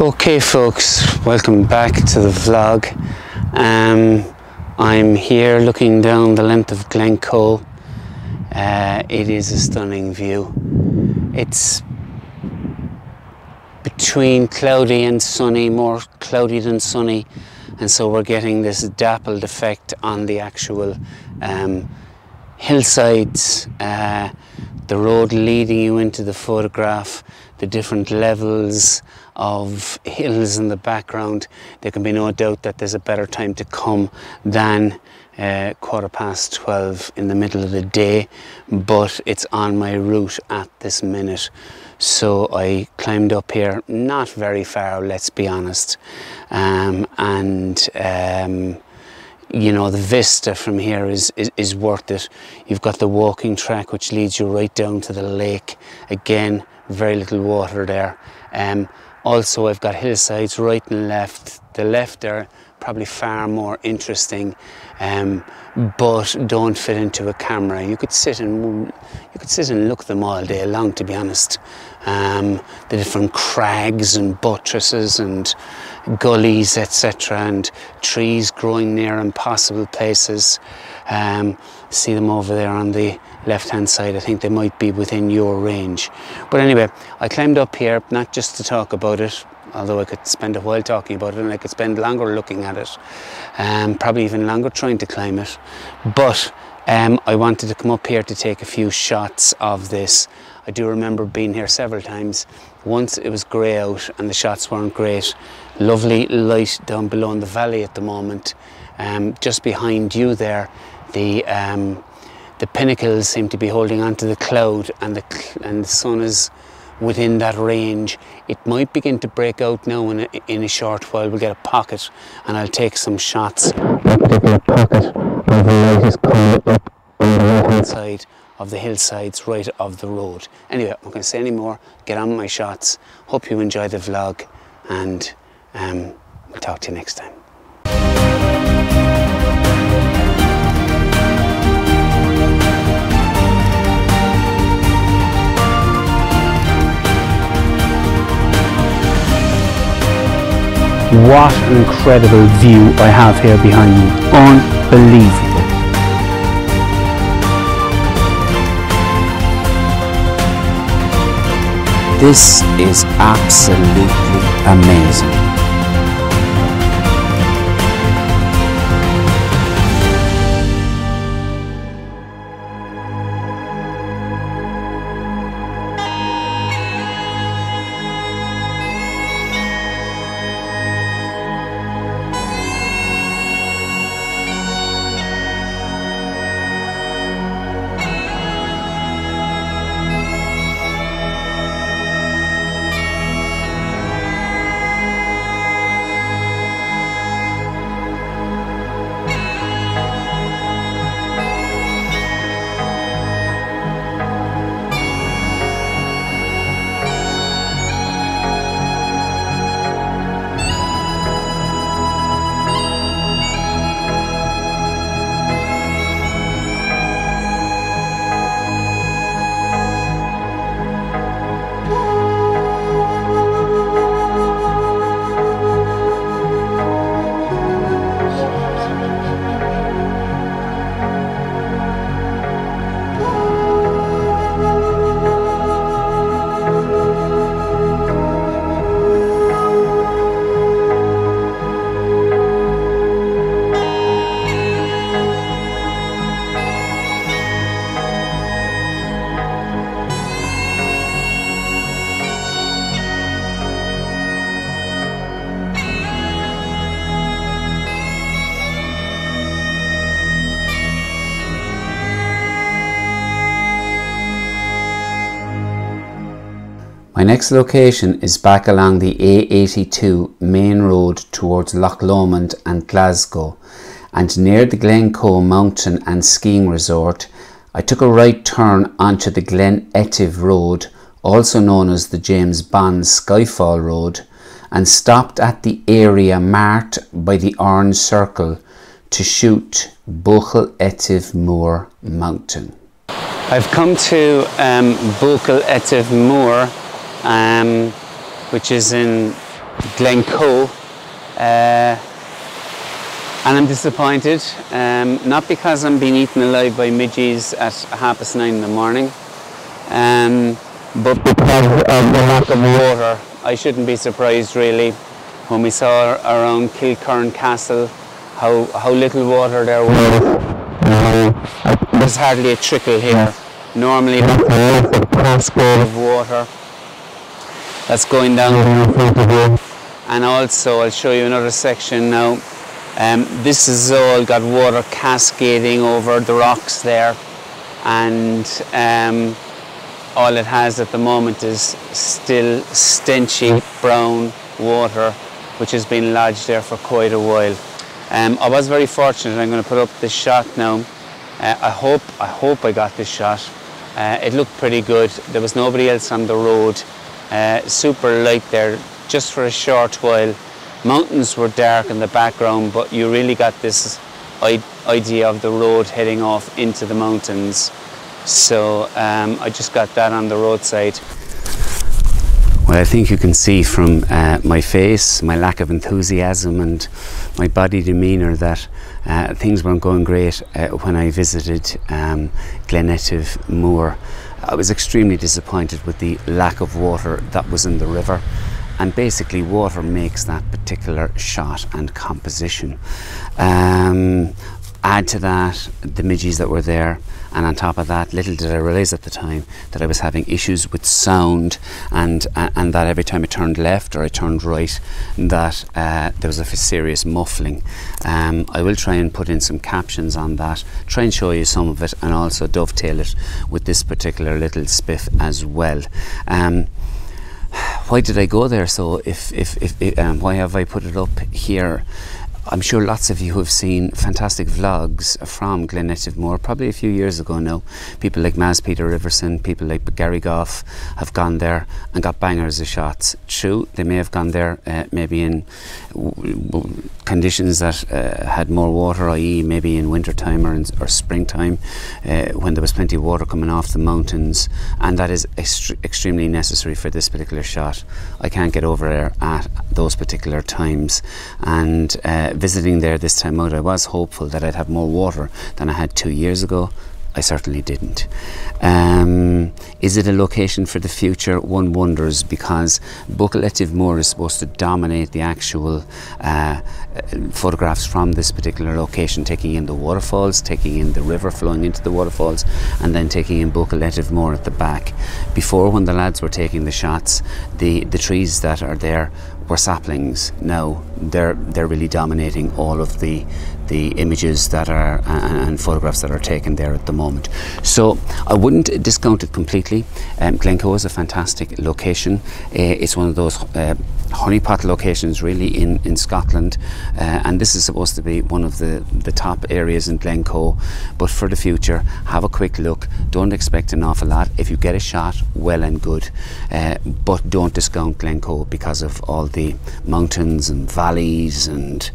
Okay folks, welcome back to the vlog. I'm here looking down the length of Glencoe. It is a stunning view. It's between cloudy and sunny, more cloudy than sunny, and so we're getting this dappled effect on the actual hillsides, the road leading you into the photograph, the different levels of hills in the background. There can be no doubt that there's a better time to come than 12:15 in the middle of the day, but it's on my route at this minute. So I climbed up here, not very far, let's be honest, you know, the vista from here is worth it. You've got the walking track which leads you right down to the lake. Again, very little water there. Also, I've got hillsides right and left. The left are probably far more interesting, but don't fit into a camera. You could sit and look at them all day long, to be honest. The different crags and buttresses and gullies, etc., and trees growing near impossible places. See them over there on the left hand side. I think they might be within your range. But anyway, I climbed up here not just to talk about it, although I could spend a while talking about it, and I could spend longer looking at it, probably even longer trying to climb it. But I wanted to come up here to take a few shots of this. I do remember being here several times. Once it was grey out and the shots weren't great. Lovely light down below in the valley at the moment. Just behind you there, the pinnacles seem to be holding onto the cloud, and the sun is within that range. It might begin to break out now in a short while. We'll get a pocket and I'll take some shots. That particular pocket where the light is coming up on the right hand side of the hillsides right of the road. Anyway, I'm not going to say any more. Get on with my shots. Hope you enjoy the vlog, and we'll talk to you next time. What an incredible view I have here behind me. Unbelievable. This is absolutely amazing. My next location is back along the A82 main road towards Loch and Glasgow, and near the Glencoe mountain and skiing resort. I took a right turn onto the Glen Etive Road, also known as the James Bond Skyfall Road, and stopped at the area marked by the orange circle to shoot Buachaill Etive Mór mountain. I've come to Buachaill Etive Mór, which is in Glencoe, and I'm disappointed, not because I'm being eaten alive by midges at 9:30 in the morning, but because of the lack of water. I shouldn't be surprised really when we saw around Kilkerran Castle how little water there was. There's hardly a trickle here. Normally that's a massive cascade of water that's going down here in front of you. And also I'll show you another section now. This has all got water cascading over the rocks there, and all it has at the moment is still stenchy brown water which has been lodged there for quite a while. I was very fortunate. I'm going to put up this shot now. I hope I got this shot. It looked pretty good. There was nobody else on the road. Super light there just for a short while. Mountains were dark in the background, but you really got this idea of the road heading off into the mountains. So I just got that on the roadside. Well, I think you can see from my face, my lack of enthusiasm and my body demeanour that things weren't going great when I visited Glen Etive Mór. I was extremely disappointed with the lack of water that was in the river, and basically water makes that particular shot and composition. Add to that the midges that were there, and on top of that, little did I realise at the time that I was having issues with sound, and that every time I turned left or I turned right, that there was a serious muffling. I will try and put in some captions on that, try and show you some of it, and also dovetail it with this particular little spiff as well. Why did I go there? So why have I put it up here? I'm sure lots of you have seen fantastic vlogs from Glen Etive Mór, probably a few years ago now. People like Maz Peter Riverson, people like Gary Goff have gone there and got bangers of shots. True, they may have gone there maybe in conditions that had more water, i.e. maybe in winter time or springtime, when there was plenty of water coming off the mountains, and that is extremely necessary for this particular shot. I can't get over there at those particular times, and visiting there this time out, I was hopeful that I'd have more water than I had 2 years ago. I certainly didn't. Is it a location for the future? One wonders, because Buachaill Etive Mór is supposed to dominate the actual photographs from this particular location, taking in the waterfalls, taking in the river flowing into the waterfalls, and then taking in Buachaill Etive Mór at the back. Before, when the lads were taking the shots, the trees that are there were saplings. Now they're really dominating all of the images that are and photographs that are taken there at the moment. So I wouldn't discount it completely. Glencoe is a fantastic location. It's one of those honeypot locations really in Scotland, and this is supposed to be one of the top areas in Glencoe. But for the future, have a quick look. Don't expect an awful lot. If you get a shot, well and good, but don't discount Glencoe because of all the mountains and valleys and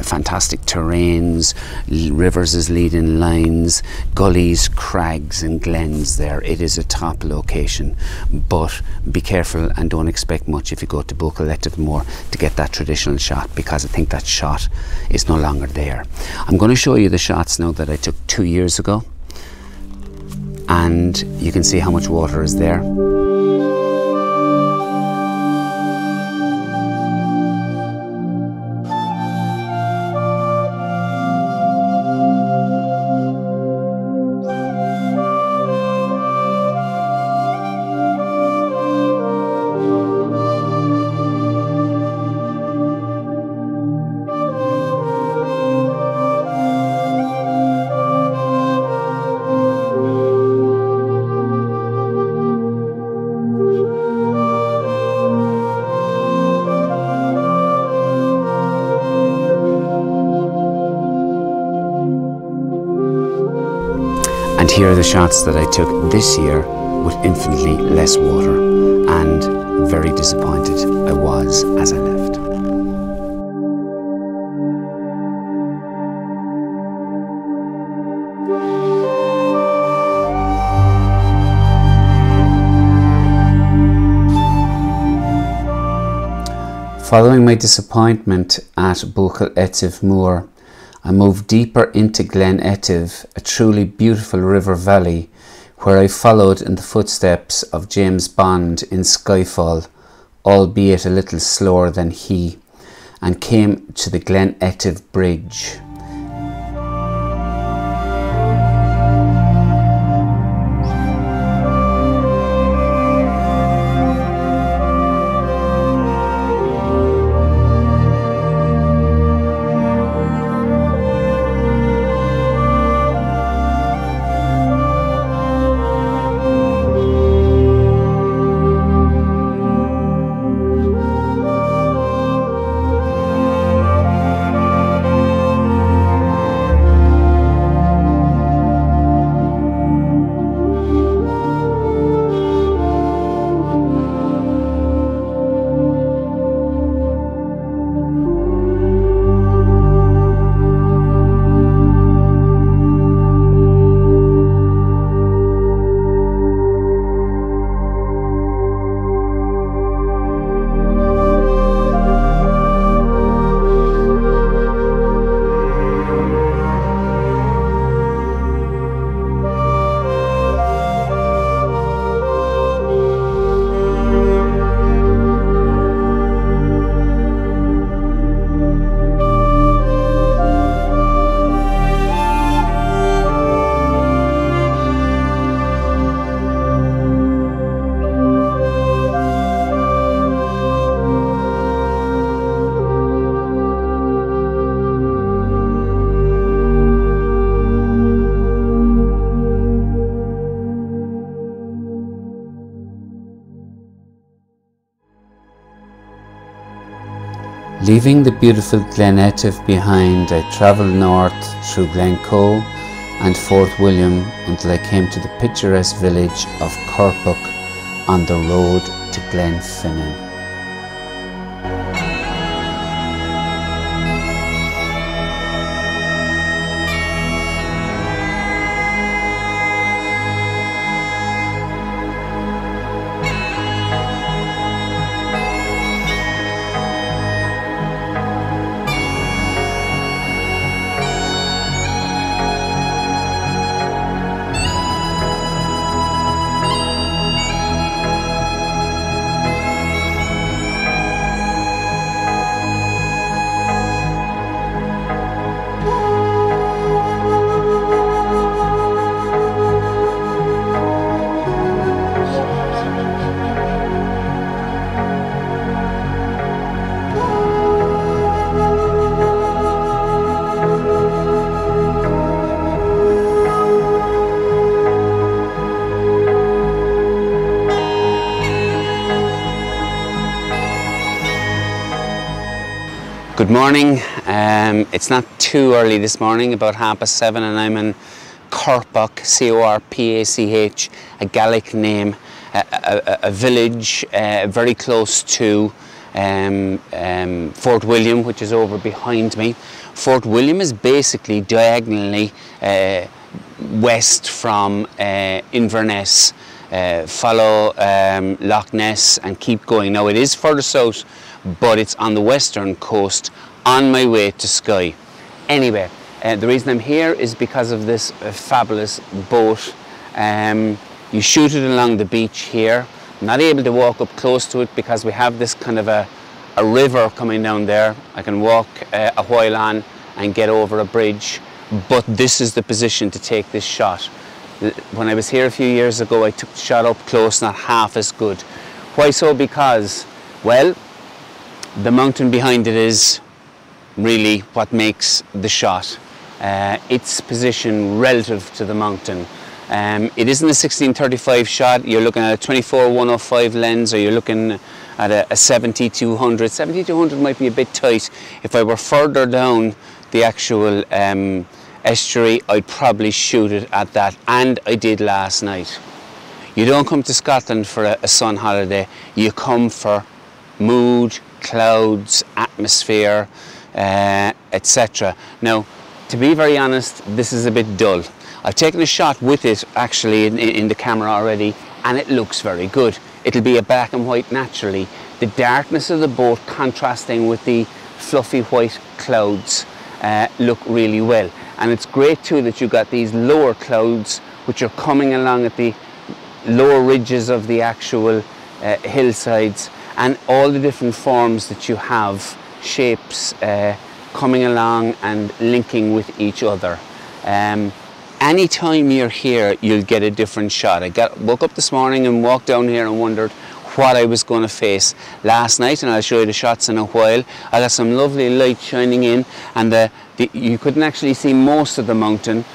fantastic terrains, rivers as leading lines, gullies, crags and glens there. It is a top location, but be careful and don't expect much if you go to Buachaill Etive Mór to get that traditional shot, because I think that shot is no longer there. I'm going to show you the shots now that I took 2 years ago, and you can see how much water is there. And here are the shots that I took this year with infinitely less water, and very disappointed I was as I left. Following my disappointment at Buachaill Etive Mór, I moved deeper into Glen Etive, a truly beautiful river valley where I followed in the footsteps of James Bond in Skyfall, albeit a little slower than he, and came to the Glen Etive Bridge. Leaving the beautiful Glen Etive behind, I travelled north through Glencoe and Fort William until I came to the picturesque village of Corpach on the road to Glenfinnan. Good morning. It's not too early this morning, about 7:30, and I'm in Corpach, C-O-R-P-A-C-H, a Gaelic name, a village very close to Fort William, which is over behind me. Fort William is basically diagonally west from Inverness. Follow Loch Ness and keep going. Now it is further south, but it's on the western coast on my way to Skye. Anyway, the reason I'm here is because of this fabulous boat. You shoot it along the beach here. I'm not able to walk up close to it because we have this kind of a river coming down there. I can walk a while on and get over a bridge, but this is the position to take this shot. When I was here a few years ago, I took the shot up close, not half as good. Why so? Because, well, the mountain behind it is really what makes the shot. Its position relative to the mountain. It isn't a 1635 shot. You're looking at a 24-105 lens, or you're looking at a 70-200. 70-200 might be a bit tight. If I were further down the actual estuary, I'd probably shoot it at that, and I did last night. You don't come to Scotland for a sun holiday. You come for mood, clouds, atmosphere, etc. Now, to be very honest, this is a bit dull. I've taken a shot with it actually in the camera already, and it looks very good. it'll be a black and white naturally. The darkness of the boat contrasting with the fluffy white clouds look really well. And it's great too that you've got these lower clouds which are coming along at the lower ridges of the actual hillsides, and all the different forms that you have, shapes coming along and linking with each other. Anytime you're here, you'll get a different shot. Woke up this morning and walked down here and wondered what I was going to face last night, and I'll show you the shots in a while. I got some lovely light shining in, and you couldn't actually see most of the mountain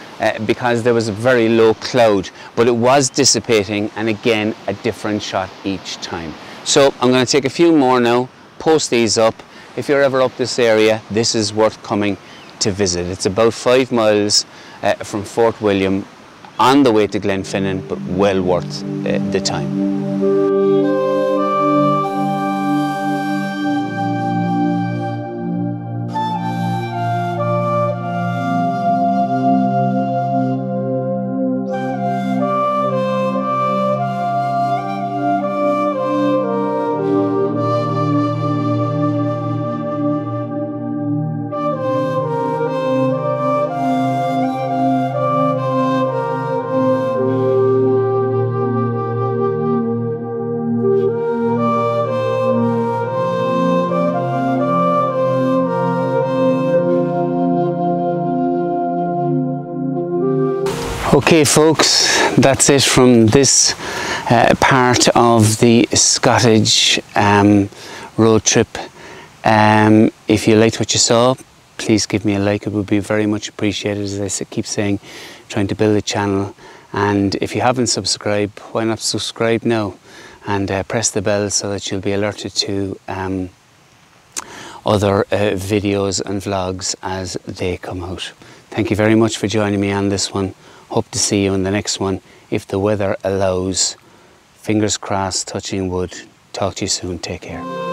because there was a very low cloud, but it was dissipating, and again a different shot each time. So I'm going to take a few more now, post these up. If you're ever up this area, this is worth coming to visit. It's about 5 miles from Fort William on the way to Glenfinnan, but well worth the time. Okay folks, that's it from this part of the Scottish road trip. If you liked what you saw, please give me a like. It would be very much appreciated. As I keep saying, trying to build a channel, and if you haven't subscribed, why not subscribe now and press the bell so that you'll be alerted to other videos and vlogs as they come out. Thank you very much for joining me on this one. Hope to see you in the next one, if the weather allows. Fingers crossed, touching wood. Talk to you soon. Take care.